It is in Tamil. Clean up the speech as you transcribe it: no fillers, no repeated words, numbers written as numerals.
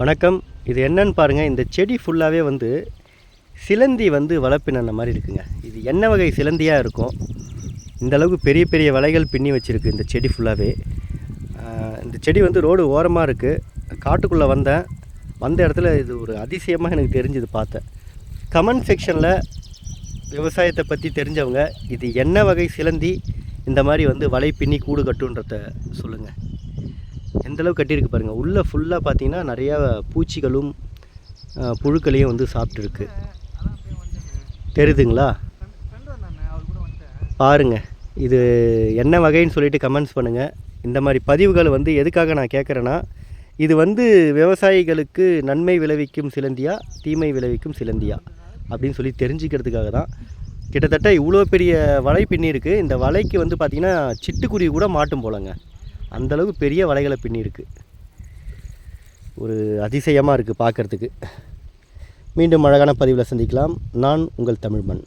வணக்கம். இது என்னன்னு பாருங்கள். இந்த செடி ஃபுல்லாகவே வந்து சிலந்தி வந்து வளர்ப்பின மாதிரி இருக்குங்க. இது என்ன வகை சிலந்தியாக இருக்கும்? இந்த அளவுக்கு பெரிய பெரிய வலைகள் பின்னி வச்சுருக்கு இந்த செடி ஃபுல்லாகவே. இந்த செடி வந்து ரோடு ஓரமாக இருக்குது. காட்டுக்குள்ளே வந்த இடத்துல இது ஒரு அதிசயமாக எனக்கு தெரிஞ்சுது பார்த்தேன். கமெண்ட் செக்ஷனில் விவசாயத்தை பற்றி தெரிஞ்சவங்க இது என்ன வகை சிலந்தி இந்த மாதிரி வந்து வலை பின்னி கூடு கட்டுன்றத சொல்லுங்கள். எந்தளவு கட்டியிருக்கு பாருங்கள். உள்ளே ஃபுல்லாக பார்த்தீங்கன்னா நிறையா பூச்சிகளும் புழுக்களையும் வந்து சாப்பிட்டுருக்கு. தெரியுதுங்களா? பாருங்கள். இது என்ன வகைன்னு சொல்லிட்டு கமெண்ட்ஸ் பண்ணுங்கள். இந்த மாதிரி பதிவுகள் வந்து எதுக்காக நான் கேட்குறேன்னா, இது வந்து விவசாயிகளுக்கு நன்மை விளைவிக்கும் சிலந்தியா தீமை விளைவிக்கும் சிலந்தியா அப்படின்னு சொல்லி தெரிஞ்சுக்கிறதுக்காக தான். கிட்டத்தட்ட இவ்வளோ பெரிய வலை பின்னிருக்கு. இந்த வலைக்கு வந்து பார்த்திங்கன்னா சிட்டுக்குருவி கூட மாட்டும் போலங்க. அந்தளவுக்கு பெரிய வலைகளை பின்னிருக்கு. ஒரு அதிசயமாக இருக்குது பார்க்குறதுக்கு. மீண்டும் அழகான பதிவில் சந்திக்கலாம். நான் உங்கள் தமிழ்மண்.